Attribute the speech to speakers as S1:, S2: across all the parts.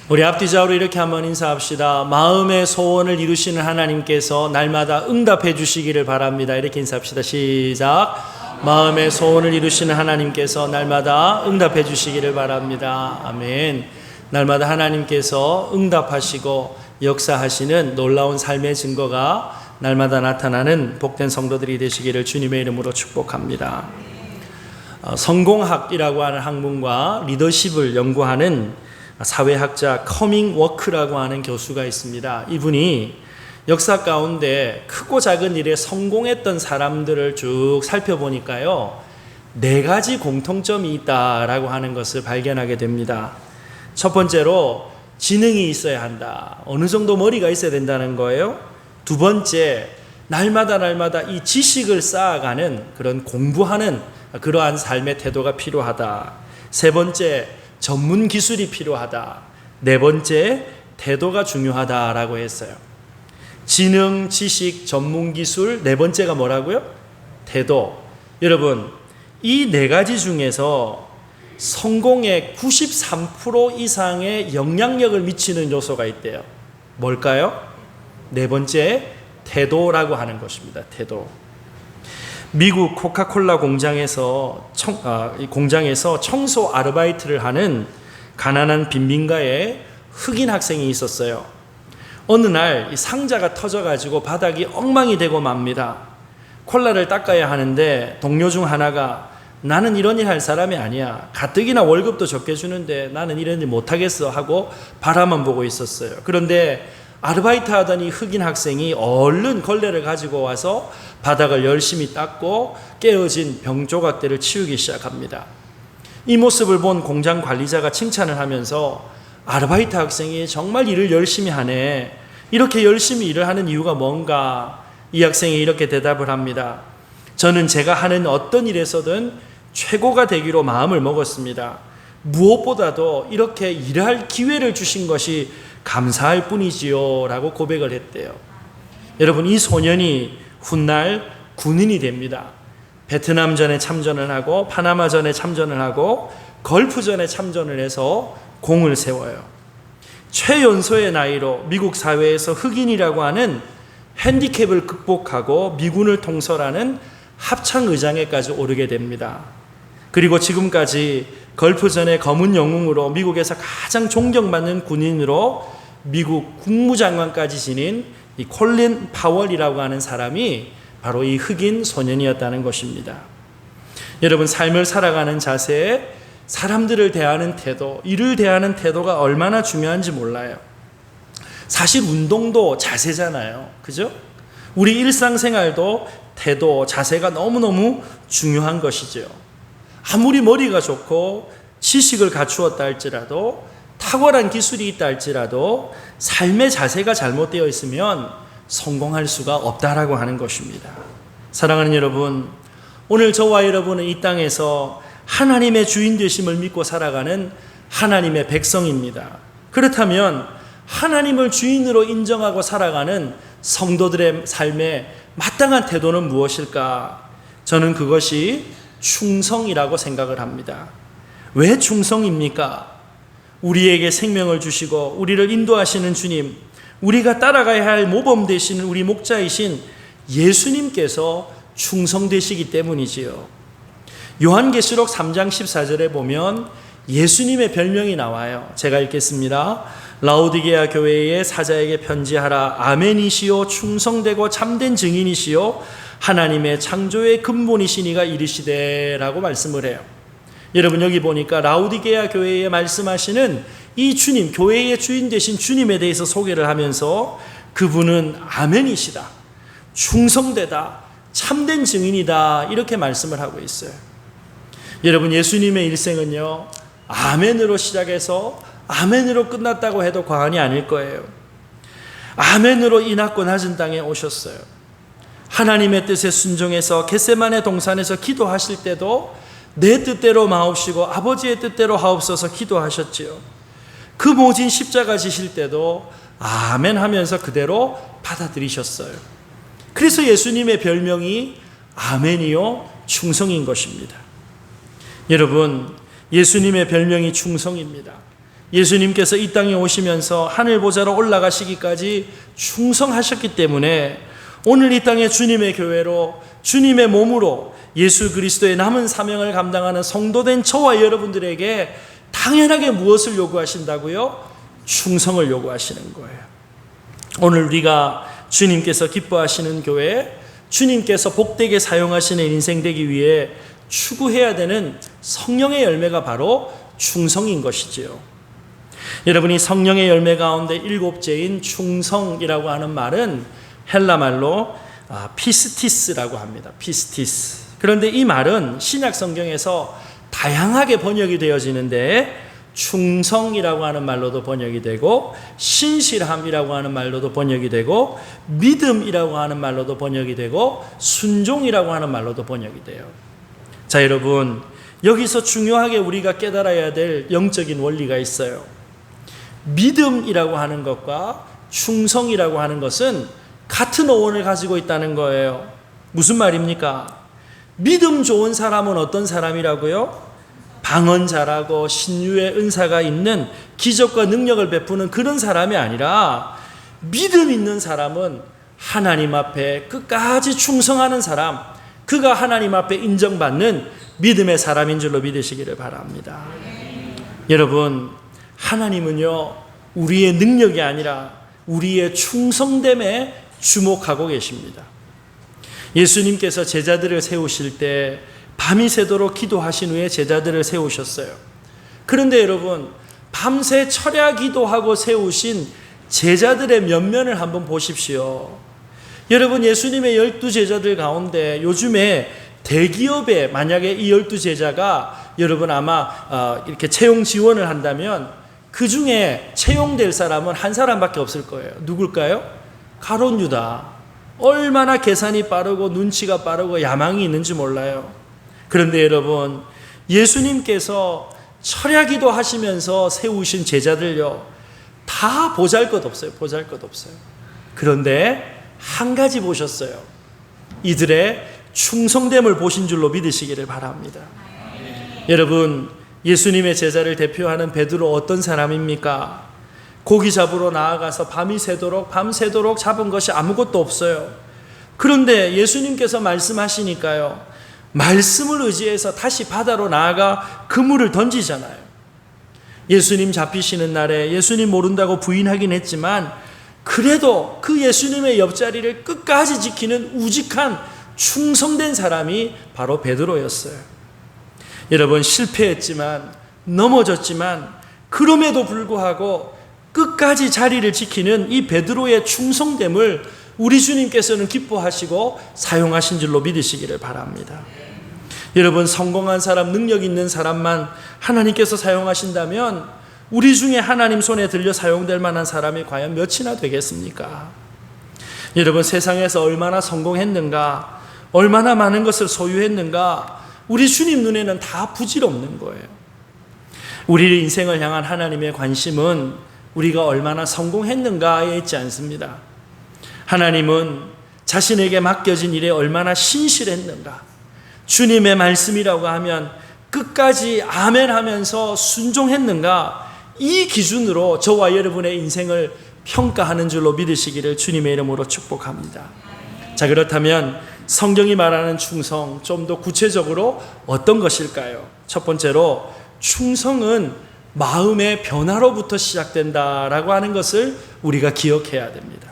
S1: 우리 앞뒤좌우로 이렇게 한번 인사합시다. 마음의 소원을 이루시는 하나님께서 날마다 응답해 주시기를 바랍니다. 이렇게 인사합시다. 시작. 마음의 소원을 이루시는 하나님께서 날마다 응답해 주시기를 바랍니다. 아멘. 날마다 하나님께서 응답하시고 역사하시는 놀라운 삶의 증거가 날마다 나타나는 복된 성도들이 되시기를 주님의 이름으로 축복합니다. 성공학이라고 하는 학문과 리더십을 연구하는 사회학자 커밍 워크라고 하는 교수가 있습니다. 이분이 역사 가운데 크고 작은 일에 성공했던 사람들을 쭉 살펴보니까요, 4가지 공통점이 있다라고 하는 것을 발견하게 됩니다. 첫 번째로 지능이 있어야 한다. 어느 정도 머리가 있어야 된다는 거예요. 두 번째, 날마다 이 지식을 쌓아가는 그런 공부하는 그러한 삶의 태도가 필요하다. 세 번째, 전문 기술이 필요하다. 네 번째, 태도가 중요하다라고 했어요. 지능, 지식, 전문 기술, 네 번째가 뭐라고요? 태도. 여러분, 이 4가지 중에서 성공의 93% 이상의 영향력을 미치는 요소가 있대요. 뭘까요? 네 번째, 태도라고 하는 것입니다. 태도. 미국 코카콜라 공장에서 청소 아르바이트를 하는 가난한 빈민가에 흑인 학생이 있었어요. 어느 날 이 상자가 터져가지고 바닥이 엉망이 되고 맙니다. 콜라를 닦아야 하는데 동료 중 하나가 나는 이런 일 할 사람이 아니야. 가뜩이나 월급도 적게 주는데 나는 이런 일 못하겠어 하고 바라만 보고 있었어요. 그런데 아르바이트 하던 이 흑인 학생이 얼른 걸레를 가지고 와서 바닥을 열심히 닦고 깨어진 병 조각들을 치우기 시작합니다. 이 모습을 본 공장 관리자가 칭찬을 하면서 아르바이트 학생이 정말 일을 열심히 하네. 이렇게 열심히 일을 하는 이유가 뭔가? 이 학생이 이렇게 대답을 합니다. 저는 제가 하는 어떤 일에서든 최고가 되기로 마음을 먹었습니다. 무엇보다도 이렇게 일할 기회를 주신 것이 감사할 뿐이지요 라고 고백을 했대요. 여러분, 이 소년이 훗날 군인이 됩니다. 베트남전에 참전을 하고 파나마전에 참전을 하고 걸프전에 참전을 해서 공을 세워요. 최연소의 나이로 미국 사회에서 흑인이라고 하는 핸디캡을 극복하고 미군을 통솔하는 합창의장에까지 오르게 됩니다. 그리고 지금까지 걸프전의 검은 영웅으로 미국에서 가장 존경받는 군인으로 미국 국무장관까지 지닌 이 콜린 파월이라고 하는 사람이 바로 이 흑인 소년이었다는 것입니다. 여러분, 삶을 살아가는 자세, 사람들을 대하는 태도, 일을 대하는 태도가 얼마나 중요한지 몰라요. 사실 운동도 자세잖아요. 그죠? 우리 일상생활도 태도, 자세가 너무너무 중요한 것이죠. 아무리 머리가 좋고 지식을 갖추었다 할지라도, 탁월한 기술이 있다 할지라도 삶의 자세가 잘못되어 있으면 성공할 수가 없다라고 하는 것입니다. 사랑하는 여러분, 오늘 저와 여러분은 이 땅에서 하나님의 주인 되심을 믿고 살아가는 하나님의 백성입니다. 그렇다면 하나님을 주인으로 인정하고 살아가는 성도들의 삶의 마땅한 태도는 무엇일까? 저는 그것이 충성이라고 생각을 합니다. 왜 충성입니까? 우리에게 생명을 주시고 우리를 인도하시는 주님, 우리가 따라가야 할 모범 되시는 우리 목자이신 예수님께서 충성되시기 때문이지요. 요한계시록 3장 14절에 보면 예수님의 별명이 나와요. 제가 읽겠습니다. 라오디게아 교회의 사자에게 편지하라. 아멘이시요 충성되고 참된 증인이시요 하나님의 창조의 근본이시니가 이르시되 라고 말씀을 해요. 여러분, 여기 보니까 라오디게아 교회에 말씀하시는 이 주님, 교회의 주인 되신 주님에 대해서 소개를 하면서 그분은 아멘이시다, 충성되다, 참된 증인이다, 이렇게 말씀을 하고 있어요. 여러분, 예수님의 일생은요, 아멘으로 시작해서 아멘으로 끝났다고 해도 과언이 아닐 거예요. 아멘으로 이 낮고 낮은 땅에 오셨어요. 하나님의 뜻에 순종해서 겟세마네 동산에서 기도하실 때도 내 뜻대로 마옵시고 아버지의 뜻대로 하옵소서 기도하셨지요. 그 모진 십자가 지실 때도 아멘 하면서 그대로 받아들이셨어요. 그래서 예수님의 별명이 아멘이요 충성인 것입니다. 여러분, 예수님의 별명이 충성입니다. 예수님께서 이 땅에 오시면서 하늘 보좌로 올라가시기까지 충성하셨기 때문에 오늘 이 땅에 주님의 교회로, 주님의 몸으로 예수 그리스도의 남은 사명을 감당하는 성도된 저와 여러분들에게 당연하게 무엇을 요구하신다고요? 충성을 요구하시는 거예요. 오늘 우리가 주님께서 기뻐하시는 교회, 주님께서 복되게 사용하시는 인생 되기 위해 추구해야 되는 성령의 열매가 바로 충성인 것이지요. 여러분이 성령의 열매 가운데 7째인 충성이라고 하는 말은 헬라 말로 피스티스라고 합니다. 피스티스. 그런데 이 말은 신약 성경에서 다양하게 번역이 되어지는데 충성이라고 하는 말로도 번역이 되고 신실함이라고 하는 말로도 번역이 되고 믿음이라고 하는 말로도 번역이 되고 순종이라고 하는 말로도 번역이 돼요. 자, 여러분, 여기서 중요하게 우리가 깨달아야 될 영적인 원리가 있어요. 믿음이라고 하는 것과 충성이라고 하는 것은 같은 어원을 가지고 있다는 거예요. 무슨 말입니까? 믿음 좋은 사람은 어떤 사람이라고요? 방언 잘하고 신유의 은사가 있는 기적과 능력을 베푸는 그런 사람이 아니라 믿음 있는 사람은 하나님 앞에 끝까지 충성하는 사람, 그가 하나님 앞에 인정받는 믿음의 사람인 줄로 믿으시기를 바랍니다. 여러분, 하나님은요, 우리의 능력이 아니라 우리의 충성됨에 주목하고 계십니다. 예수님께서 제자들을 세우실 때 밤이 새도록 기도하신 후에 제자들을 세우셨어요. 그런데 여러분, 밤새 철야 기도하고 세우신 제자들의 면면을 한번 보십시오. 여러분, 예수님의 12제자들 가운데 요즘에 대기업에 만약에 이 12제자가 여러분 아마 이렇게 채용 지원을 한다면 그 중에 채용될 사람은 한 사람밖에 없을 거예요. 누굴까요? 가룟 유다. 얼마나 계산이 빠르고 눈치가 빠르고 야망이 있는지 몰라요. 그런데 여러분, 예수님께서 철야기도 하시면서 세우신 제자들요, 다 보잘것없어요. 보잘것없어요. 그런데 한 가지 보셨어요. 이들의 충성됨을 보신 줄로 믿으시기를 바랍니다. 여러분, 예수님의 제자를 대표하는 베드로 어떤 사람입니까? 고기 잡으러 나아가서 밤새도록 잡은 것이 아무것도 없어요. 그런데 예수님께서 말씀하시니까요, 말씀을 의지해서 다시 바다로 나아가 그물을 던지잖아요. 예수님 잡히시는 날에 예수님 모른다고 부인하긴 했지만 그래도 그 예수님의 옆자리를 끝까지 지키는 우직한 충성된 사람이 바로 베드로였어요. 여러분, 실패했지만 넘어졌지만 그럼에도 불구하고 끝까지 자리를 지키는 이 베드로의 충성됨을 우리 주님께서는 기뻐하시고 사용하신 줄로 믿으시기를 바랍니다. 여러분, 성공한 사람, 능력 있는 사람만 하나님께서 사용하신다면 우리 중에 하나님 손에 들려 사용될 만한 사람이 과연 몇이나 되겠습니까? 여러분, 세상에서 얼마나 성공했는가, 얼마나 많은 것을 소유했는가, 우리 주님 눈에는 다 부질없는 거예요. 우리 인생을 향한 하나님의 관심은 우리가 얼마나 성공했는가에 있지 않습니다. 하나님은 자신에게 맡겨진 일에 얼마나 신실했는가, 주님의 말씀이라고 하면 끝까지 아멘 하면서 순종했는가, 이 기준으로 저와 여러분의 인생을 평가하는 줄로 믿으시기를 주님의 이름으로 축복합니다. 자, 그렇다면 성경이 말하는 충성, 좀 더 구체적으로 어떤 것일까요? 첫 번째로, 충성은 마음의 변화로부터 시작된다라고 하는 것을 우리가 기억해야 됩니다.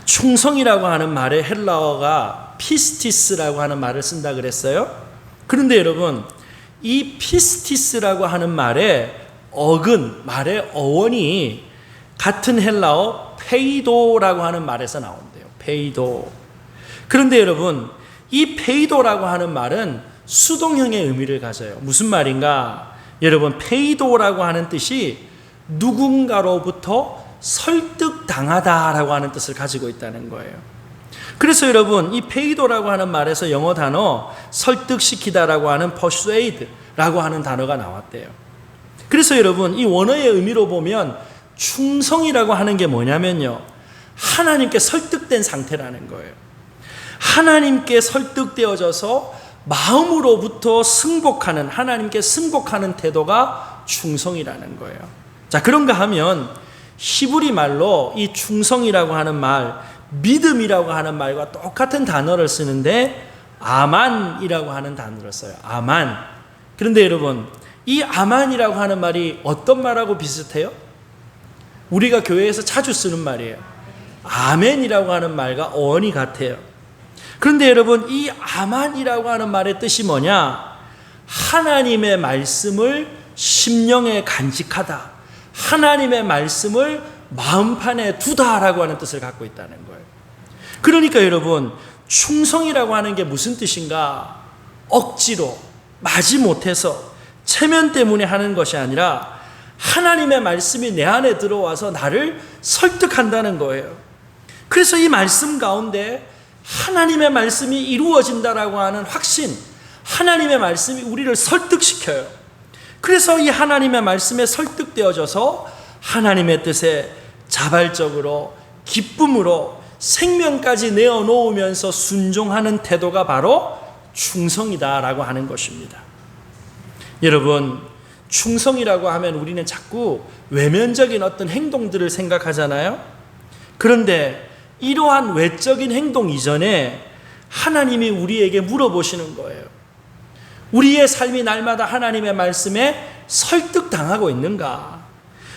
S1: 충성이라고 하는 말의 헬라어가 피스티스라고 하는 말을 쓴다 그랬어요. 그런데 여러분, 이 피스티스라고 하는 말의 말의 어원이 같은 헬라어 페이도라고 하는 말에서 나온대요. 페이도. 그런데 여러분, 이 페이도라고 하는 말은 수동형의 의미를 가져요. 무슨 말인가? 여러분, 페이도라고 하는 뜻이 누군가로부터 설득당하다라고 하는 뜻을 가지고 있다는 거예요. 그래서 여러분, 이 페이도라고 하는 말에서 영어 단어 설득시키다라고 하는 persuade라고 하는 단어가 나왔대요. 그래서 여러분, 이 원어의 의미로 보면 충성이라고 하는 게 뭐냐면요, 하나님께 설득된 상태라는 거예요. 하나님께 설득되어져서 마음으로부터 승복하는, 하나님께 승복하는 태도가 충성이라는 거예요. 자, 그런가 하면 히브리 말로 이 충성이라고 하는 말, 믿음이라고 하는 말과 똑같은 단어를 쓰는데 아만이라고 하는 단어를 써요. 아만. 그런데 여러분, 이 아만이라고 하는 말이 어떤 말하고 비슷해요? 우리가 교회에서 자주 쓰는 말이에요. 아멘이라고 하는 말과 어원이 같아요. 그런데 여러분, 이 아만이라고 하는 말의 뜻이 뭐냐? 하나님의 말씀을 심령에 간직하다, 하나님의 말씀을 마음판에 두다라고 하는 뜻을 갖고 있다는 거예요. 그러니까 여러분, 충성이라고 하는 게 무슨 뜻인가? 억지로, 마지못해서, 체면 때문에 하는 것이 아니라 하나님의 말씀이 내 안에 들어와서 나를 설득한다는 거예요. 그래서 이 말씀 가운데 하나님의 말씀이 이루어진다라고 하는 확신, 하나님의 말씀이 우리를 설득시켜요. 그래서 이 하나님의 말씀에 설득되어져서 하나님의 뜻에 자발적으로 기쁨으로 생명까지 내어놓으면서 순종하는 태도가 바로 충성이다라고 하는 것입니다. 여러분, 충성이라고 하면 우리는 자꾸 외면적인 어떤 행동들을 생각하잖아요. 그런데 이러한 외적인 행동 이전에 하나님이 우리에게 물어보시는 거예요. 우리의 삶이 날마다 하나님의 말씀에 설득당하고 있는가?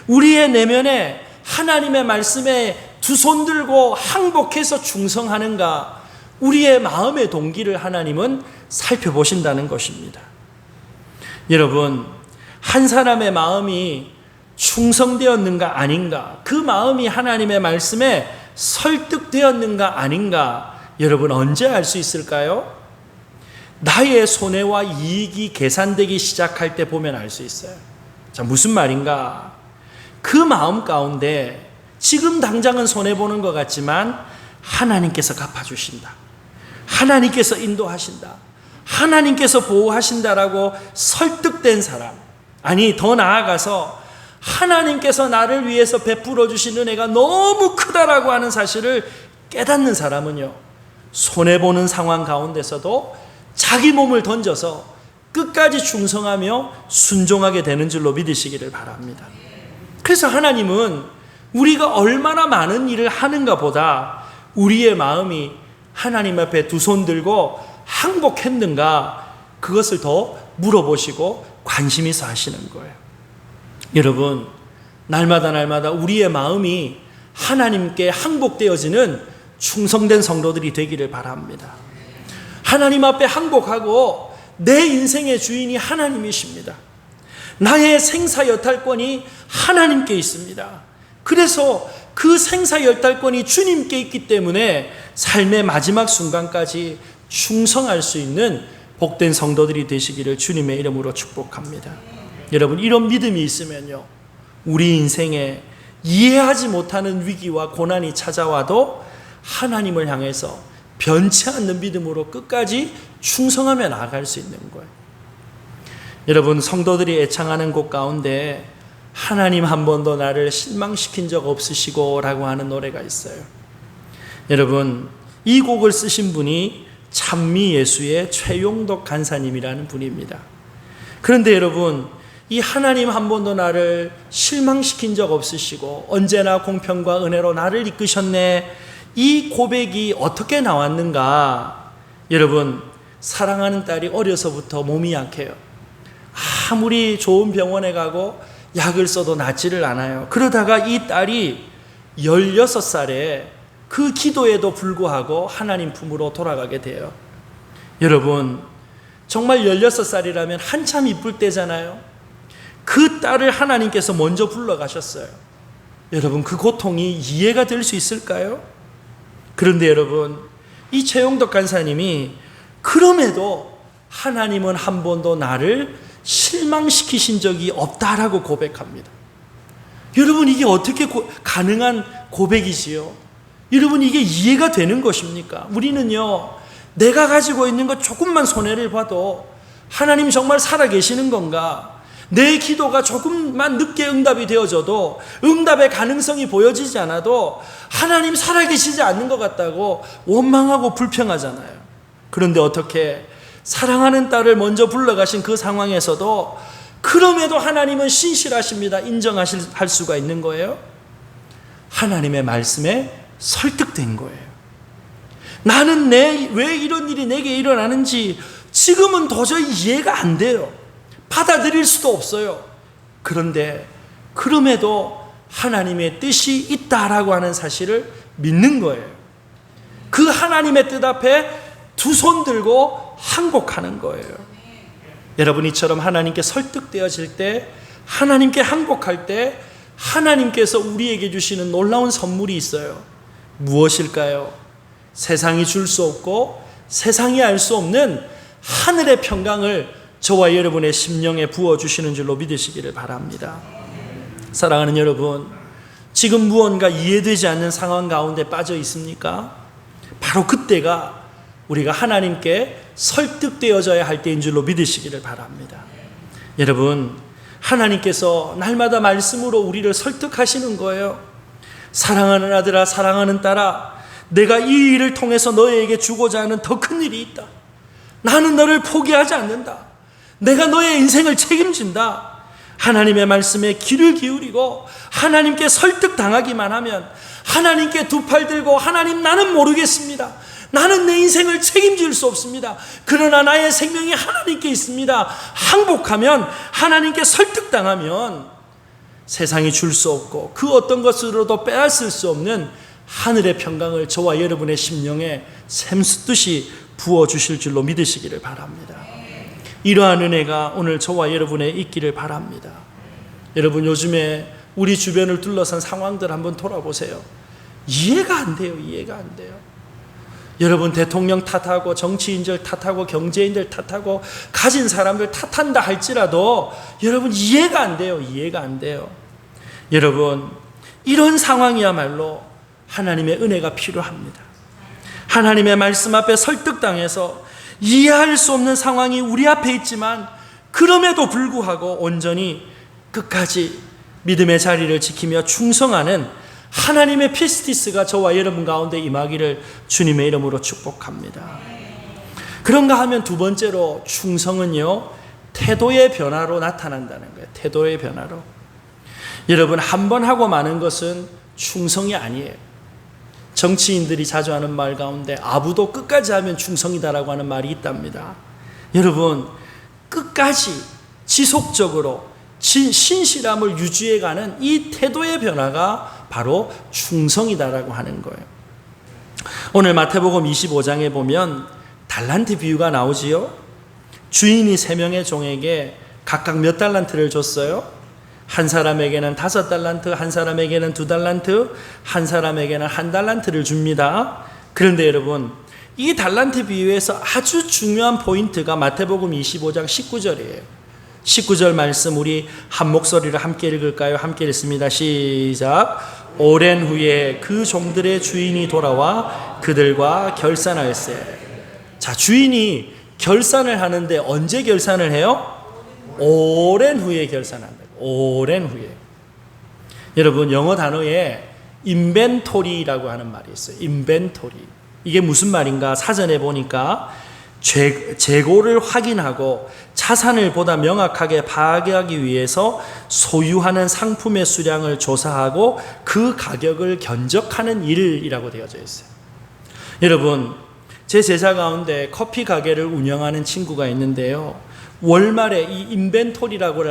S1: 우리의 내면에 하나님의 말씀에 두 손 들고 항복해서 충성하는가? 우리의 마음의 동기를 하나님은 살펴보신다는 것입니다. 여러분, 한 사람의 마음이 충성되었는가 아닌가, 그 마음이 하나님의 말씀에 설득되었는가 아닌가, 여러분 언제 알 수 있을까요? 나의 손해와 이익이 계산되기 시작할 때 보면 알 수 있어요. 자, 무슨 말인가? 그 마음 가운데 지금 당장은 손해보는 것 같지만 하나님께서 갚아주신다, 하나님께서 인도하신다, 하나님께서 보호하신다라고 설득된 사람, 아니 더 나아가서 하나님께서 나를 위해서 베풀어 주신 은혜가 너무 크다라고 하는 사실을 깨닫는 사람은요, 손해보는 상황 가운데서도 자기 몸을 던져서 끝까지 충성하며 순종하게 되는 줄로 믿으시기를 바랍니다. 그래서 하나님은 우리가 얼마나 많은 일을 하는가 보다 우리의 마음이 하나님 앞에 두 손 들고 항복했는가, 그것을 더 물어보시고 관심 있어 하시는 거예요. 여러분, 날마다 우리의 마음이 하나님께 항복되어지는 충성된 성도들이 되기를 바랍니다. 하나님 앞에 항복하고 내 인생의 주인이 하나님이십니다. 나의 생사여탈권이 하나님께 있습니다. 그래서 그 생사여탈권이 주님께 있기 때문에 삶의 마지막 순간까지 충성할 수 있는 복된 성도들이 되시기를 주님의 이름으로 축복합니다. 여러분, 이런 믿음이 있으면요, 우리 인생에 이해하지 못하는 위기와 고난이 찾아와도 하나님을 향해서 변치 않는 믿음으로 끝까지 충성하며 나아갈 수 있는 거예요. 여러분, 성도들이 애창하는 곡 가운데 하나님 한 번도 나를 실망시킨 적 없으시고 라고 하는 노래가 있어요. 여러분, 이 곡을 쓰신 분이 찬미예수의 최용덕 간사님이라는 분입니다. 그런데 여러분, 이 하나님 한 번도 나를 실망시킨 적 없으시고 언제나 공평과 은혜로 나를 이끄셨네, 이 고백이 어떻게 나왔는가? 여러분, 사랑하는 딸이 어려서부터 몸이 약해요. 아무리 좋은 병원에 가고 약을 써도 낫지를 않아요. 그러다가 이 딸이 16살에 그 기도에도 불구하고 하나님 품으로 돌아가게 돼요. 여러분, 정말 16살이라면 한참 이쁠 때잖아요. 그 딸을 하나님께서 먼저 불러가셨어요. 여러분, 그 고통이 이해가 될 수 있을까요? 그런데 여러분, 이 최용덕 간사님이 그럼에도 하나님은 한 번도 나를 실망시키신 적이 없다라고 고백합니다. 여러분, 이게 어떻게 가능한 고백이지요? 여러분, 이게 이해가 되는 것입니까? 우리는요, 내가 가지고 있는 것 조금만 손해를 봐도 하나님 정말 살아계시는 건가? 내 기도가 조금만 늦게 응답이 되어져도, 응답의 가능성이 보여지지 않아도 하나님 살아계시지 않는 것 같다고 원망하고 불평하잖아요. 그런데 어떻게 사랑하는 딸을 먼저 불러가신 그 상황에서도 그럼에도 하나님은 신실하십니다. 인정할 수가 있는 거예요. 하나님의 말씀에 설득된 거예요. 나는 왜 이런 일이 내게 일어나는지 지금은 도저히 이해가 안 돼요. 받아들일 수도 없어요. 그런데 그럼에도 하나님의 뜻이 있다라고 하는 사실을 믿는 거예요. 그 하나님의 뜻 앞에 두 손 들고 항복하는 거예요. 여러분, 이처럼 하나님께 설득되어질 때, 하나님께 항복할 때 하나님께서 우리에게 주시는 놀라운 선물이 있어요. 무엇일까요? 세상이 줄 수 없고 세상이 알 수 없는 하늘의 평강을 저와 여러분의 심령에 부어주시는 줄로 믿으시기를 바랍니다. 사랑하는 여러분, 지금 무언가 이해되지 않는 상황 가운데 빠져 있습니까? 바로 그때가 우리가 하나님께 설득되어져야 할 때인 줄로 믿으시기를 바랍니다. 여러분, 하나님께서 날마다 말씀으로 우리를 설득하시는 거예요. 사랑하는 아들아, 사랑하는 딸아, 내가 이 일을 통해서 너에게 주고자 하는 더 큰 일이 있다. 나는 너를 포기하지 않는다. 내가 너의 인생을 책임진다. 하나님의 말씀에 귀를 기울이고 하나님께 설득당하기만 하면, 하나님께 두 팔 들고 하나님, 나는 모르겠습니다. 나는 내 인생을 책임질 수 없습니다. 그러나 나의 생명이 하나님께 있습니다. 항복하면, 하나님께 설득당하면 세상이 줄 수 없고 그 어떤 것으로도 빼앗을 수 없는 하늘의 평강을 저와 여러분의 심령에 샘솟듯이 부어주실 줄로 믿으시기를 바랍니다. 이러한 은혜가 오늘 저와 여러분의 있기를 바랍니다. 여러분, 요즘에 우리 주변을 둘러싼 상황들 한번 돌아보세요. 이해가 안 돼요. 이해가 안 돼요. 여러분, 대통령 탓하고 정치인들 탓하고 경제인들 탓하고 가진 사람들 탓한다 할지라도 여러분, 이해가 안 돼요. 이해가 안 돼요. 여러분, 이런 상황이야말로 하나님의 은혜가 필요합니다. 하나님의 말씀 앞에 설득당해서 이해할 수 없는 상황이 우리 앞에 있지만 그럼에도 불구하고 온전히 끝까지 믿음의 자리를 지키며 충성하는 하나님의 피스티스가 저와 여러분 가운데 임하기를 주님의 이름으로 축복합니다. 그런가 하면 두 번째로, 충성은요, 태도의 변화로 나타난다는 거예요. 태도의 변화로. 여러분, 한 번 하고 마는 것은 충성이 아니에요. 정치인들이 자주 하는 말 가운데 아부도 끝까지 하면 충성이다라고 하는 말이 있답니다. 여러분, 끝까지 지속적으로 신실함을 유지해가는 이 태도의 변화가 바로 충성이다라고 하는 거예요. 오늘 마태복음 25장에 보면 달란트 비유가 나오지요. 주인이 3명의 종에게 각각 몇 달란트를 줬어요? 한 사람에게는 5달란트, 한 사람에게는 2달란트, 한 사람에게는 1달란트를 줍니다. 그런데 여러분, 이 달란트 비유에서 아주 중요한 포인트가 마태복음 25장 19절이에요. 19절 말씀 우리 한 목소리로 함께 읽을까요? 함께 읽습니다. 시작. 오랜 후에 그 종들의 주인이 돌아와 그들과 결산할세. 자, 주인이 결산을 하는데 언제 결산을 해요? 오랜 후에 결산한다. 오랜 후에. 여러분, 영어 단어에 인벤토리라고 하는 말이 있어요. 인벤토리. 이게 무슨 말인가? 사전에 보니까 재고를 확인하고 자산을 보다 명확하게 파악하기 위해서 소유하는 상품의 수량을 조사하고 그 가격을 견적하는 일이라고 되어져 있어요. 여러분, 제 제자 가운데 커피 가게를 운영하는 친구가 있는데요. 월말에 이 인벤토리라고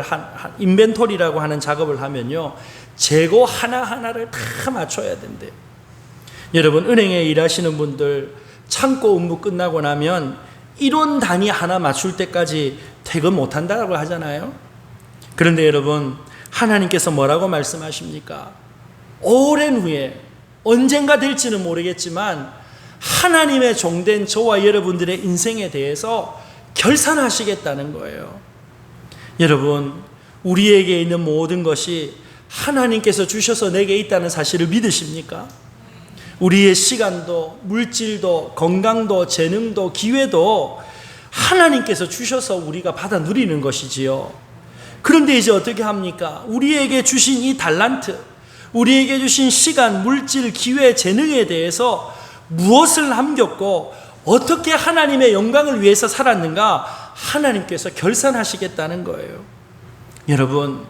S1: 하는 작업을 하면요, 재고 하나하나를 다 맞춰야 된대요. 여러분, 은행에 일하시는 분들 창고 업무 끝나고 나면 1원 단위 하나 맞출 때까지 퇴근 못한다고 하잖아요. 그런데 여러분, 하나님께서 뭐라고 말씀하십니까? 오랜 후에, 언젠가 될지는 모르겠지만 하나님의 종된 저와 여러분들의 인생에 대해서 결산하시겠다는 거예요. 여러분, 우리에게 있는 모든 것이 하나님께서 주셔서 내게 있다는 사실을 믿으십니까? 우리의 시간도, 물질도, 건강도, 재능도, 기회도 하나님께서 주셔서 우리가 받아 누리는 것이지요. 그런데 이제 어떻게 합니까? 우리에게 주신 이 달란트, 우리에게 주신 시간, 물질, 기회, 재능에 대해서 무엇을 남겼고 어떻게 하나님의 영광을 위해서 살았는가 하나님께서 결산하시겠다는 거예요. 여러분,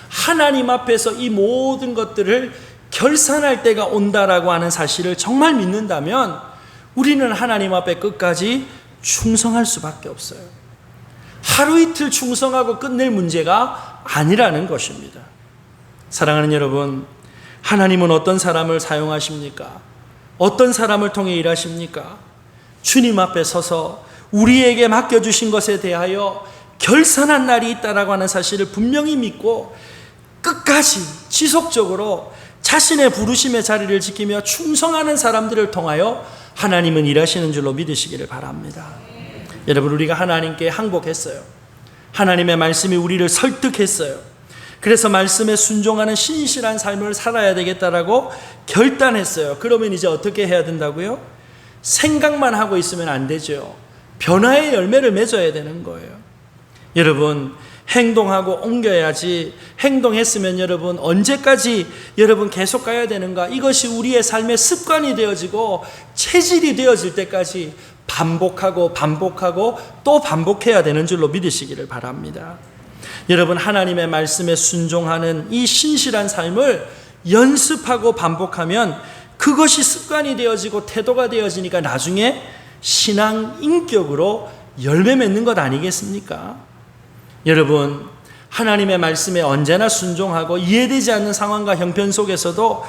S1: 하나님 앞에서 이 모든 것들을 결산할 때가 온다라고 하는 사실을 정말 믿는다면 우리는 하나님 앞에 끝까지 충성할 수밖에 없어요. 하루 이틀 충성하고 끝낼 문제가 아니라는 것입니다. 사랑하는 여러분, 하나님은 어떤 사람을 사용하십니까? 어떤 사람을 통해 일하십니까? 주님 앞에 서서 우리에게 맡겨주신 것에 대하여 결산한 날이 있다라고 하는 사실을 분명히 믿고 끝까지 지속적으로 자신의 부르심의 자리를 지키며 충성하는 사람들을 통하여 하나님은 일하시는 줄로 믿으시기를 바랍니다. 여러분, 우리가 하나님께 항복했어요. 하나님의 말씀이 우리를 설득했어요. 그래서 말씀에 순종하는 신실한 삶을 살아야 되겠다라고 결단했어요. 그러면 이제 어떻게 해야 된다고요? 생각만 하고 있으면 안 되죠. 변화의 열매를 맺어야 되는 거예요. 여러분, 행동하고 옮겨야지. 행동했으면 여러분 언제까지 여러분 계속 가야 되는가? 이것이 우리의 삶의 습관이 되어지고 체질이 되어질 때까지 반복하고 또 반복해야 되는 줄로 믿으시기를 바랍니다. 여러분, 하나님의 말씀에 순종하는 이 신실한 삶을 연습하고 반복하면 그것이 습관이 되어지고 태도가 되어지니까 나중에 신앙 인격으로 열매 맺는 것 아니겠습니까? 여러분, 하나님의 말씀에 언제나 순종하고 이해되지 않는 상황과 형편 속에서도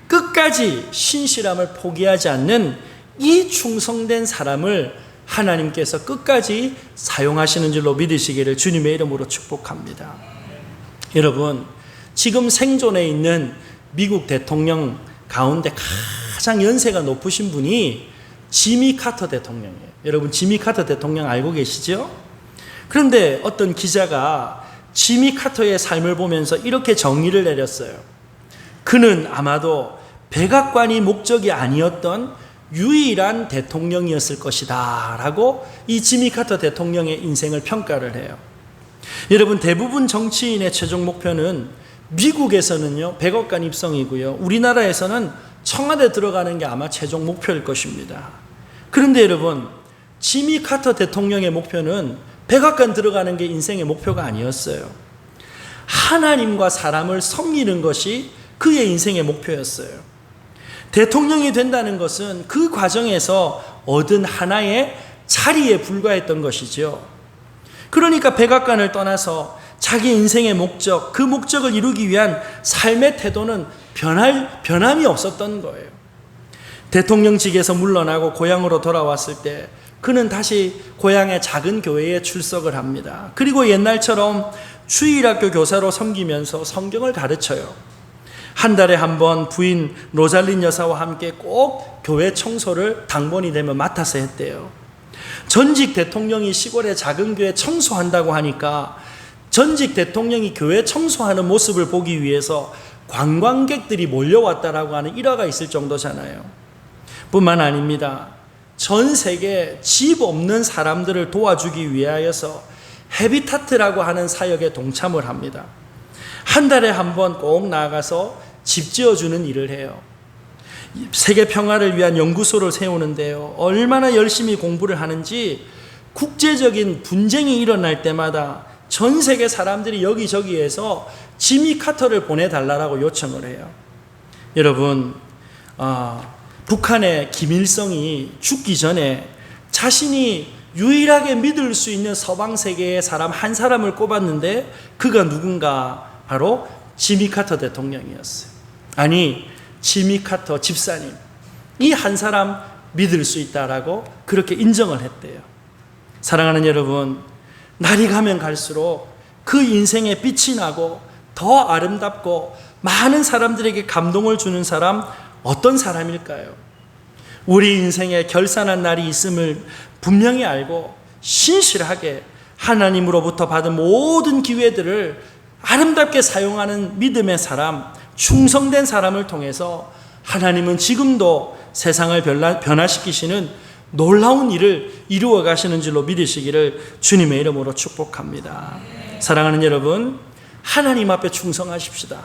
S1: 끝까지 신실함을 포기하지 않는 이 충성된 사람을 하나님께서 끝까지 사용하시는 줄로 믿으시기를 주님의 이름으로 축복합니다. 여러분, 지금 생존해 있는 미국 대통령 가운데 가장 연세가 높으신 분이 지미 카터 대통령이에요. 여러분, 지미 카터 대통령 알고 계시죠? 그런데 어떤 기자가 지미 카터의 삶을 보면서 이렇게 정의를 내렸어요. 그는 아마도 백악관이 목적이 아니었던 유일한 대통령이었을 것이다 라고 이 지미 카터 대통령의 인생을 평가를 해요. 여러분, 대부분 정치인의 최종 목표는 미국에서는요 백악관 입성이고요, 우리나라에서는 청와대 들어가는 게 아마 최종 목표일 것입니다. 그런데 여러분, 지미 카터 대통령의 목표는 백악관 들어가는 게 인생의 목표가 아니었어요. 하나님과 사람을 섬기는 것이 그의 인생의 목표였어요. 대통령이 된다는 것은 그 과정에서 얻은 하나의 자리에 불과했던 것이죠. 그러니까 백악관을 떠나서 자기 인생의 목적, 그 목적을 이루기 위한 삶의 태도는 변함이 없었던 거예요. 대통령직에서 물러나고 고향으로 돌아왔을 때 그는 다시 고향의 작은 교회에 출석을 합니다. 그리고 옛날처럼 주일학교 교사로 섬기면서 성경을 가르쳐요. 한 달에 한 번 부인 로잘린 여사와 함께 꼭 교회 청소를 당번이 되면 맡아서 했대요. 전직 대통령이 시골의 작은 교회 청소한다고 하니까 전직 대통령이 교회 청소하는 모습을 보기 위해서 관광객들이 몰려왔다라고 하는 일화가 있을 정도잖아요. 뿐만 아닙니다. 전 세계 집 없는 사람들을 도와주기 위하여서 헤비타트라고 하는 사역에 동참을 합니다. 한 달에 한 번 꼭 나가서 집 지어주는 일을 해요. 세계 평화를 위한 연구소를 세우는데요, 얼마나 열심히 공부를 하는지 국제적인 분쟁이 일어날 때마다 전 세계 사람들이 여기저기에서 지미 카터를 보내달라고 요청을 해요. 여러분, 북한의 김일성이 죽기 전에 자신이 유일하게 믿을 수 있는 서방 세계의 사람 한 사람을 꼽았는데 그가 누군가? 바로 지미 카터 대통령이었어요. 아니, 지미 카터 집사님, 이 한 사람 믿을 수 있다라고 그렇게 인정을 했대요. 사랑하는 여러분, 날이 가면 갈수록 그 인생에 빛이 나고 더 아름답고 많은 사람들에게 감동을 주는 사람, 어떤 사람일까요? 우리 인생에 결산한 날이 있음을 분명히 알고 신실하게 하나님으로부터 받은 모든 기회들을 아름답게 사용하는 믿음의 사람, 충성된 사람을 통해서 하나님은 지금도 세상을 변화시키시는 놀라운 일을 이루어 가시는 줄로 믿으시기를 주님의 이름으로 축복합니다. 사랑하는 여러분, 하나님 앞에 충성하십시다.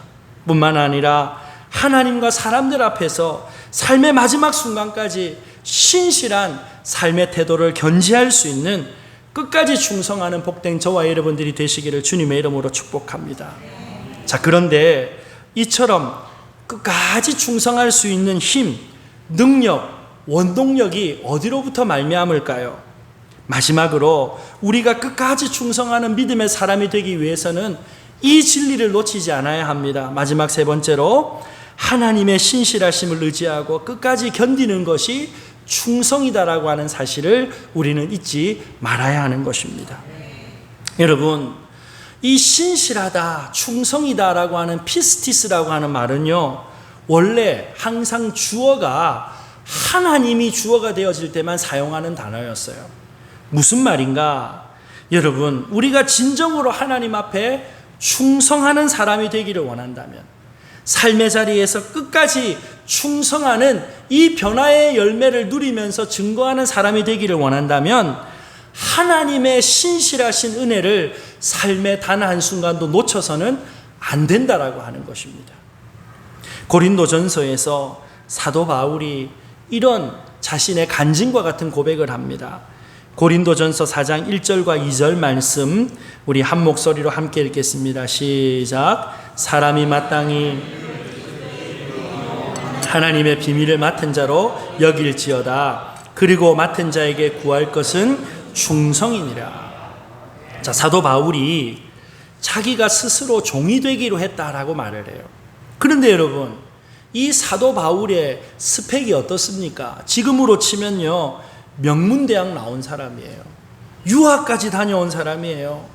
S1: 뿐만 아니라 하나님과 사람들 앞에서 삶의 마지막 순간까지 신실한 삶의 태도를 견지할 수 있는 끝까지 충성하는 복된 저와 여러분들이 되시기를 주님의 이름으로 축복합니다. 자, 그런데 이처럼 끝까지 충성할 수 있는 힘, 능력, 원동력이 어디로부터 말미암을까요? 마지막으로 우리가 끝까지 충성하는 믿음의 사람이 되기 위해서는 이 진리를 놓치지 않아야 합니다. 마지막 세 번째로 하나님의 신실하심을 의지하고 끝까지 견디는 것이 충성이다라고 하는 사실을 우리는 잊지 말아야 하는 것입니다. 여러분, 이 신실하다, 충성이다라고 하는 피스티스라고 하는 말은요, 원래 항상 주어가 하나님이 주어가 되어질 때만 사용하는 단어였어요. 무슨 말인가? 여러분, 우리가 진정으로 하나님 앞에 충성하는 사람이 되기를 원한다면, 삶의 자리에서 끝까지 충성하는 이 변화의 열매를 누리면서 증거하는 사람이 되기를 원한다면 하나님의 신실하신 은혜를 삶의 단 한순간도 놓쳐서는 안 된다라고 하는 것입니다. 고린도전서에서 사도 바울이 이런 자신의 간증과 같은 고백을 합니다. 고린도전서 4장 1절과 2절 말씀 우리 한 목소리로 함께 읽겠습니다. 시작. 사람이 마땅히 하나님의 비밀을 맡은 자로 여길지어다. 그리고 맡은 자에게 구할 것은 충성이니라. 자, 사도 바울이 자기가 스스로 종이 되기로 했다라고 말을 해요. 그런데 여러분, 이 사도 바울의 스펙이 어떻습니까? 지금으로 치면요, 명문대학 나온 사람이에요. 유학까지 다녀온 사람이에요.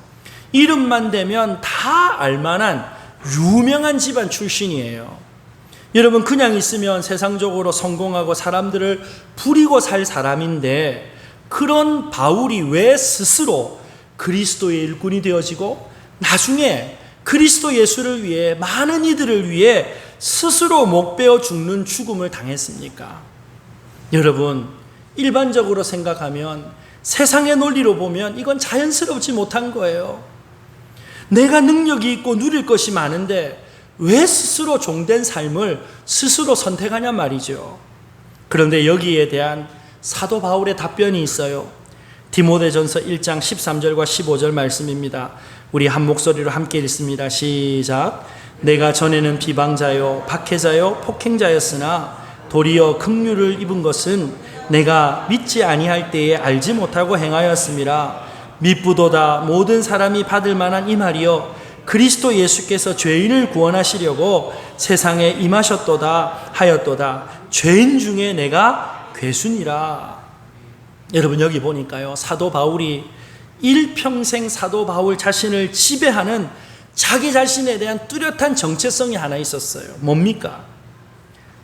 S1: 이름만 대면 다 알만한 유명한 집안 출신이에요. 여러분, 그냥 있으면 세상적으로 성공하고 사람들을 부리고 살 사람인데, 그런 바울이 왜 스스로 그리스도의 일꾼이 되어지고 나중에 그리스도 예수를 위해 많은 이들을 위해 스스로 목베어 죽는 죽음을 당했습니까? 여러분, 일반적으로 생각하면 세상의 논리로 보면 이건 자연스럽지 못한 거예요. 내가 능력이 있고 누릴 것이 많은데 왜 스스로 종된 삶을 스스로 선택하냐 말이죠. 그런데 여기에 대한 사도 바울의 답변이 있어요. 디모데전서 1장 13절과 15절 말씀입니다. 우리 한 목소리로 함께 읽습니다. 시작. 내가 전에는 비방자요 박해자요 폭행자였으나 도리어 긍휼을 입은 것은 내가 믿지 아니할 때에 알지 못하고 행하였음이라. 미쁘도다 모든 사람이 받을 만한 이 말이요 그리스도 예수께서 죄인을 구원하시려고 세상에 임하셨도다 하였도다. 죄인 중에 내가 괴순이라. 여러분, 여기 보니까요, 사도 바울이 일평생 사도 바울 자신을 지배하는 자기 자신에 대한 뚜렷한 정체성이 하나 있었어요. 뭡니까?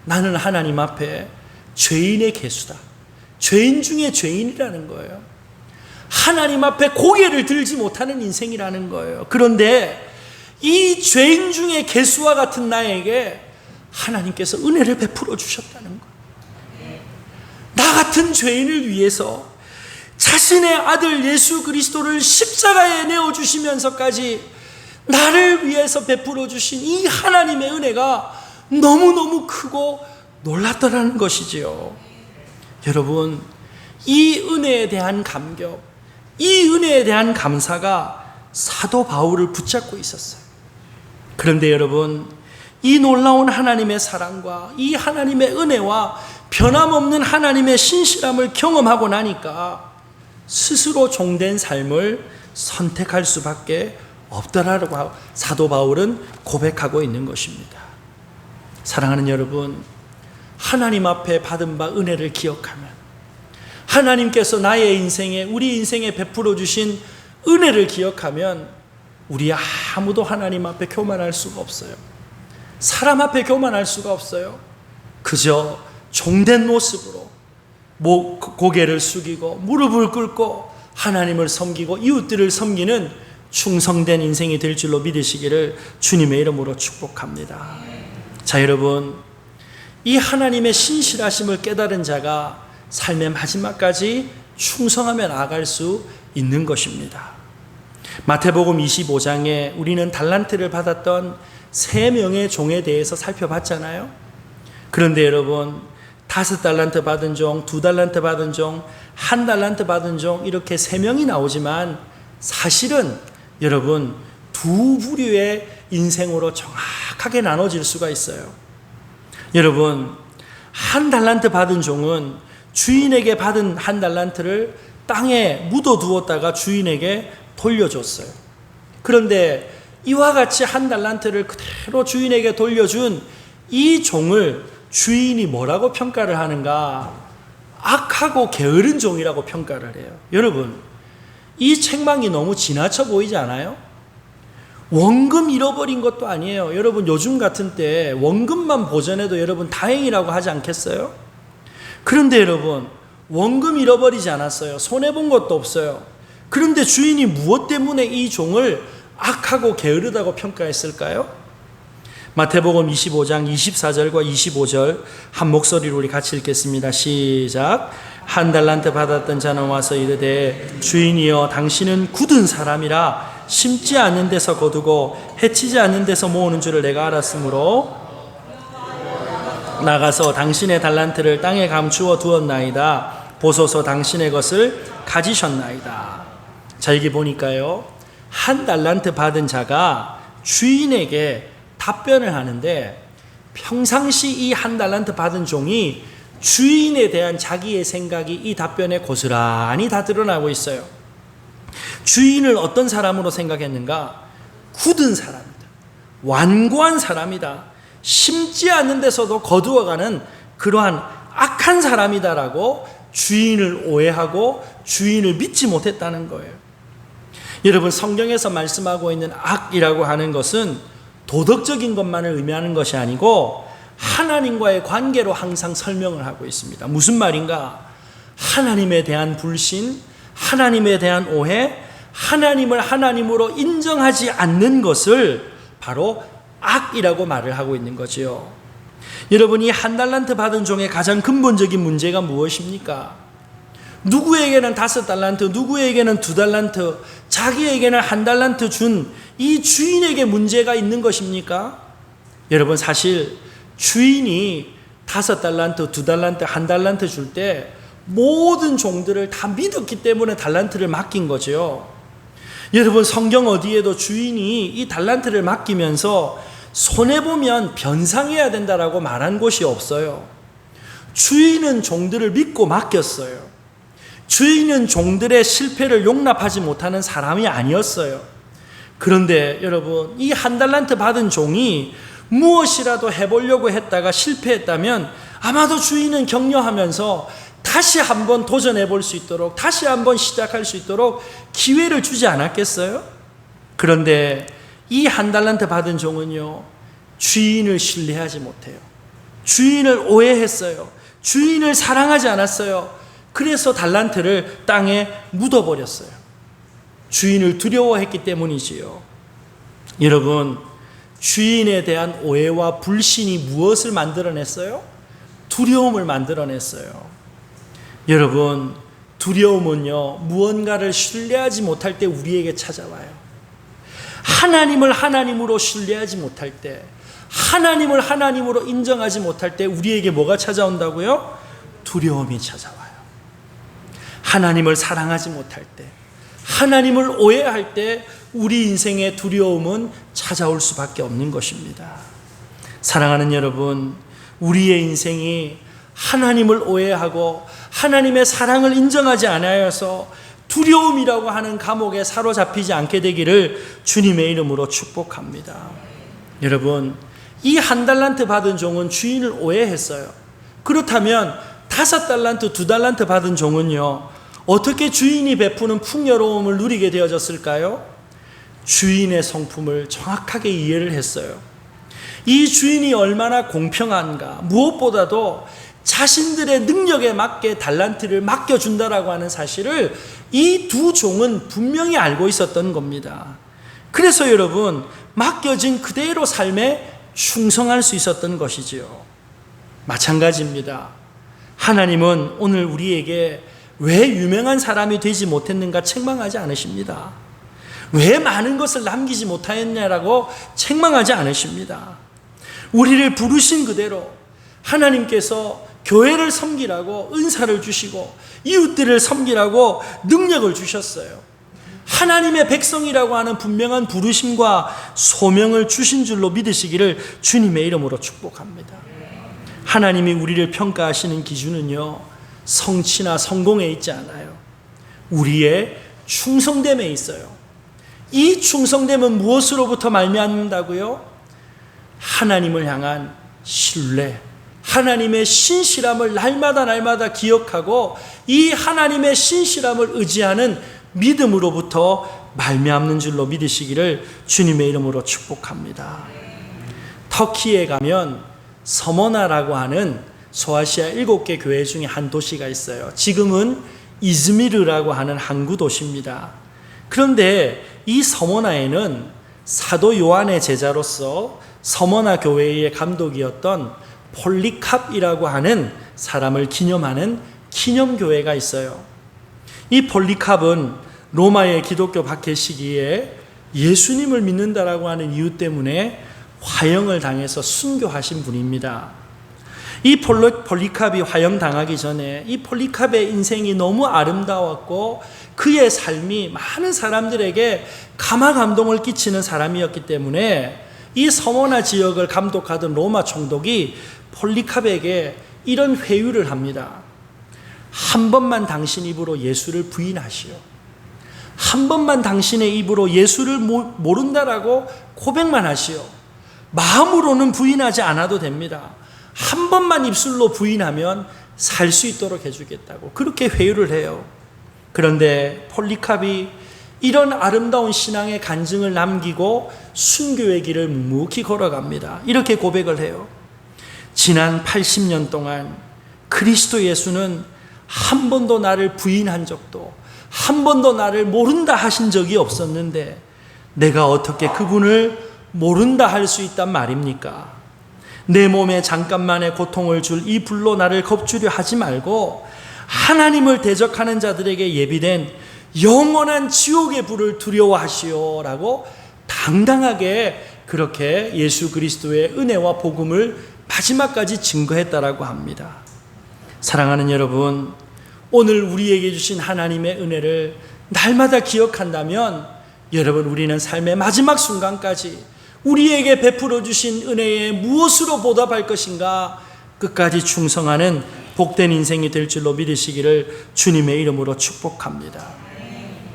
S1: 나는 하나님 앞에 죄인의 괴수다. 죄인 중에 죄인이라는 거예요. 하나님 앞에 고개를 들지 못하는 인생이라는 거예요. 그런데 이 죄인 중에 괴수와 같은 나에게 하나님께서 은혜를 베풀어 주셨다는 거예요. 나 같은 죄인을 위해서 자신의 아들 예수 그리스도를 십자가에 내어주시면서까지 나를 위해서 베풀어 주신 이 하나님의 은혜가 너무너무 크고 놀랐더라는 것이지요. 여러분, 이 은혜에 대한 감격, 이 은혜에 대한 감사가 사도 바울을 붙잡고 있었어요. 그런데 여러분, 이 놀라운 하나님의 사랑과 이 하나님의 은혜와 변함없는 하나님의 신실함을 경험하고 나니까 스스로 종된 삶을 선택할 수밖에 없더라라고 사도 바울은 고백하고 있는 것입니다. 사랑하는 여러분, 하나님 앞에 받은 바 은혜를 기억하면, 하나님께서 나의 인생에, 우리 인생에 베풀어 주신 은혜를 기억하면 우리 아무도 하나님 앞에 교만할 수가 없어요. 사람 앞에 교만할 수가 없어요. 그저 종된 모습으로 고개를 숙이고 무릎을 꿇고 하나님을 섬기고 이웃들을 섬기는 충성된 인생이 될 줄로 믿으시기를 주님의 이름으로 축복합니다. 자, 여러분, 이 하나님의 신실하심을 깨달은 자가 삶의 마지막까지 충성하며 나아갈 수 있는 것입니다. 마태복음 25장에 우리는 달란트를 받았던 3명의 종에 대해서 살펴봤잖아요. 그런데 여러분, 5달란트 받은 종, 2달란트 받은 종, 한 달란트 받은 종 이렇게 3명이 나오지만 사실은 여러분 두 부류의 인생으로 정확하게 나눠질 수가 있어요. 여러분, 한 달란트 받은 종은 주인에게 받은 한 달란트를 땅에 묻어두었다가 주인에게 돌려줬어요. 그런데 이와 같이 한 달란트를 그대로 주인에게 돌려준 이 종을 주인이 뭐라고 평가를 하는가? 악하고 게으른 종이라고 평가를 해요. 여러분, 이 책망이 너무 지나쳐 보이지 않아요? 원금 잃어버린 것도 아니에요. 여러분, 요즘 같은 때 원금만 보전해도 여러분 다행이라고 하지 않겠어요? 그런데 여러분, 원금 잃어버리지 않았어요. 손해본 것도 없어요. 그런데 주인이 무엇 때문에 이 종을 악하고 게으르다고 평가했을까요? 마태복음 25장 24절과 25절 한 목소리로 우리 같이 읽겠습니다. 시작. 한 달란트 받았던 자는 와서 이르되 주인이여 당신은 굳은 사람이라 심지 않는 데서 거두고 해치지 않는 데서 모으는 줄을 내가 알았으므로 나가서 당신의 달란트를 땅에 감추어 두었나이다. 보소서 당신의 것을 가지셨나이다. 자, 여기 보니까요, 한 달란트 받은 자가 주인에게 답변을 하는데 평상시 이 한 달란트 받은 종이 주인에 대한 자기의 생각이 이 답변에 고스란히 다 드러나고 있어요. 주인을 어떤 사람으로 생각했는가? 굳은 사람이다. 완고한 사람이다. 심지 않는 데서도 거두어가는 그러한 악한 사람이다라고 주인을 오해하고 주인을 믿지 못했다는 거예요. 여러분, 성경에서 말씀하고 있는 악이라고 하는 것은 도덕적인 것만을 의미하는 것이 아니고 하나님과의 관계로 항상 설명을 하고 있습니다. 무슨 말인가? 하나님에 대한 불신, 하나님에 대한 오해, 하나님을 하나님으로 인정하지 않는 것을 바로 악이라고 말을 하고 있는 거지요. 여러분, 이 한 달란트 받은 종의 가장 근본적인 문제가 무엇입니까? 누구에게는 5달란트, 누구에게는 2달란트, 자기에게는 1달란트 준 이 주인에게 문제가 있는 것입니까? 여러분, 사실 주인이 5달란트, 2달란트, 1달란트 줄 때 모든 종들을 다 믿었기 때문에 달란트를 맡긴 거죠. 여러분, 성경 어디에도 주인이 이 달란트를 맡기면서 손해보면 변상해야 된다라고 말한 곳이 없어요. 주인은 종들을 믿고 맡겼어요. 주인은 종들의 실패를 용납하지 못하는 사람이 아니었어요. 그런데 여러분, 이 1달란트 받은 종이 무엇이라도 해보려고 했다가 실패했다면 아마도 주인은 격려하면서 다시 한번 도전해 볼 수 있도록, 다시 한번 시작할 수 있도록 기회를 주지 않았겠어요? 그런데 이 1달란트 받은 종은요, 주인을 신뢰하지 못해요. 주인을 오해했어요. 주인을 사랑하지 않았어요. 그래서 달란트를 땅에 묻어버렸어요. 주인을 두려워했기 때문이지요. 여러분, 주인에 대한 오해와 불신이 무엇을 만들어냈어요? 두려움을 만들어냈어요. 여러분, 두려움은요, 무언가를 신뢰하지 못할 때 우리에게 찾아와요. 하나님을 하나님으로 신뢰하지 못할 때, 하나님을 하나님으로 인정하지 못할 때 우리에게 뭐가 찾아온다고요? 두려움이 찾아와요. 하나님을 사랑하지 못할 때, 하나님을 오해할 때 우리 인생의 두려움은 찾아올 수밖에 없는 것입니다. 사랑하는 여러분, 우리의 인생이 하나님을 오해하고 하나님의 사랑을 인정하지 않아서 두려움이라고 하는 감옥에 사로잡히지 않게 되기를 주님의 이름으로 축복합니다. 여러분, 이 1달란트 받은 종은 주인을 오해했어요. 그렇다면 5달란트, 2달란트 받은 종은요, 어떻게 주인이 베푸는 풍요로움을 누리게 되어졌을까요? 주인의 성품을 정확하게 이해를 했어요. 이 주인이 얼마나 공평한가, 무엇보다도 자신들의 능력에 맞게 달란트를 맡겨준다라고 하는 사실을 이 두 종은 분명히 알고 있었던 겁니다. 그래서 여러분, 맡겨진 그대로 삶에 충성할 수 있었던 것이지요. 마찬가지입니다. 하나님은 오늘 우리에게 왜 유명한 사람이 되지 못했는가 책망하지 않으십니다. 왜 많은 것을 남기지 못하였냐라고 책망하지 않으십니다. 우리를 부르신 그대로 하나님께서 교회를 섬기라고 은사를 주시고 이웃들을 섬기라고 능력을 주셨어요. 하나님의 백성이라고 하는 분명한 부르심과 소명을 주신 줄로 믿으시기를 주님의 이름으로 축복합니다. 하나님이 우리를 평가하시는 기준은요, 성취나 성공에 있지 않아요. 우리의 충성됨에 있어요. 이 충성됨은 무엇으로부터 말미암는다고요? 하나님을 향한 신뢰, 하나님의 신실함을 날마다 기억하고 이 하나님의 신실함을 의지하는 믿음으로부터 말미암는 줄로 믿으시기를 주님의 이름으로 축복합니다. 터키에 가면 서머나라고 하는 소아시아 7개 교회 중에 한 도시가 있어요. 지금은 이즈미르라고 하는 항구 도시입니다. 그런데 이 서머나에는 사도 요한의 제자로서 서머나 교회의 감독이었던 폴리캅이라고 하는 사람을 기념하는 기념교회가 있어요. 이 폴리캅은 로마의 기독교 박해 시기에 예수님을 믿는다라고 하는 이유 때문에 화형을 당해서 순교하신 분입니다. 이 폴리캅이 화형당하기 전에 이 폴리캅의 인생이 너무 아름다웠고 그의 삶이 많은 사람들에게 감화감동을 끼치는 사람이었기 때문에 이 서머나 지역을 감독하던 로마 총독이 폴리캅에게 이런 회유를 합니다. 한 번만 당신 입으로 예수를 부인하시오. 한 번만 당신의 입으로 예수를 모른다라고 고백만 하시오. 마음으로는 부인하지 않아도 됩니다. 한 번만 입술로 부인하면 살 수 있도록 해주겠다고 그렇게 회유를 해요. 그런데 폴리캅이 이런 아름다운 신앙의 간증을 남기고 순교의 길을 묵묵히 걸어갑니다. 이렇게 고백을 해요. 지난 80년 동안 그리스도 예수는 한 번도 나를 부인한 적도, 한 번도 나를 모른다 하신 적이 없었는데 내가 어떻게 그분을 모른다 할 수 있단 말입니까? 내 몸에 잠깐만의 고통을 줄 이 불로 나를 겁주려 하지 말고 하나님을 대적하는 자들에게 예비된 영원한 지옥의 불을 두려워하시오라고 당당하게 그렇게 예수 그리스도의 은혜와 복음을 마지막까지 증거했다라고 합니다. 사랑하는 여러분, 오늘 우리에게 주신 하나님의 은혜를 날마다 기억한다면 여러분, 우리는 삶의 마지막 순간까지 우리에게 베풀어 주신 은혜에 무엇으로 보답할 것인가 끝까지 충성하는 복된 인생이 될 줄로 믿으시기를 주님의 이름으로 축복합니다.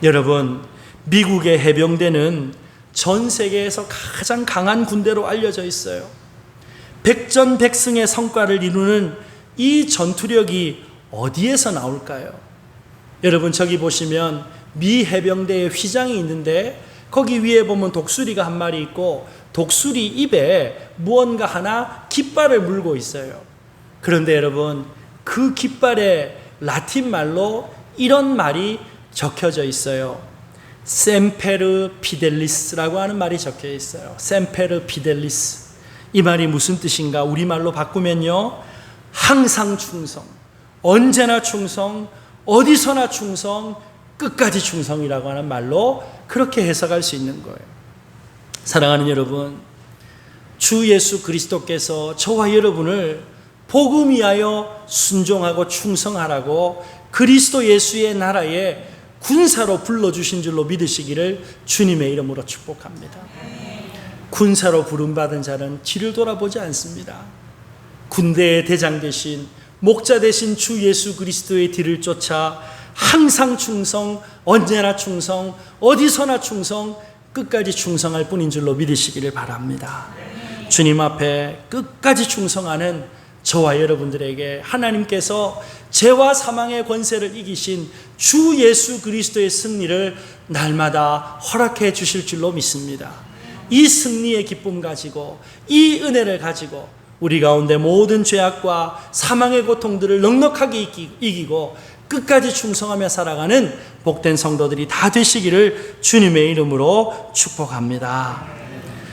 S1: 여러분, 미국의 해병대는 전 세계에서 가장 강한 군대로 알려져 있어요. 백전백승의 성과를 이루는 이 전투력이 어디에서 나올까요? 여러분, 저기 보시면 미 해병대의 휘장이 있는데 거기 위에 보면 독수리가 한 마리 있고 독수리 입에 무언가 하나 깃발을 물고 있어요. 그런데 여러분, 그 깃발에 라틴 말로 이런 말이 적혀져 있어요. 셈페르 피델리스라고 하는 말이 적혀 있어요. 셈페르 피델리스. 이 말이 무슨 뜻인가? 우리말로 바꾸면요, 항상 충성, 언제나 충성, 어디서나 충성, 끝까지 충성이라고 하는 말로 그렇게 해석할 수 있는 거예요. 사랑하는 여러분, 주 예수 그리스도께서 저와 여러분을 복음 위하여 순종하고 충성하라고 그리스도 예수의 나라에 군사로 불러주신 줄로 믿으시기를 주님의 이름으로 축복합니다. 군사로 부름받은 자는 뒤를 돌아보지 않습니다. 군대의 대장 되신, 목자 되신 주 예수 그리스도의 뒤를 쫓아 항상 충성, 언제나 충성, 어디서나 충성, 끝까지 충성할 뿐인 줄로 믿으시기를 바랍니다. 주님 앞에 끝까지 충성하는 저와 여러분들에게 하나님께서 죄와 사망의 권세를 이기신 주 예수 그리스도의 승리를 날마다 허락해 주실 줄로 믿습니다. 이 승리의 기쁨 가지고, 이 은혜를 가지고 우리 가운데 모든 죄악과 사망의 고통들을 넉넉하게 이기고 끝까지 충성하며 살아가는 복된 성도들이 다 되시기를 주님의 이름으로 축복합니다.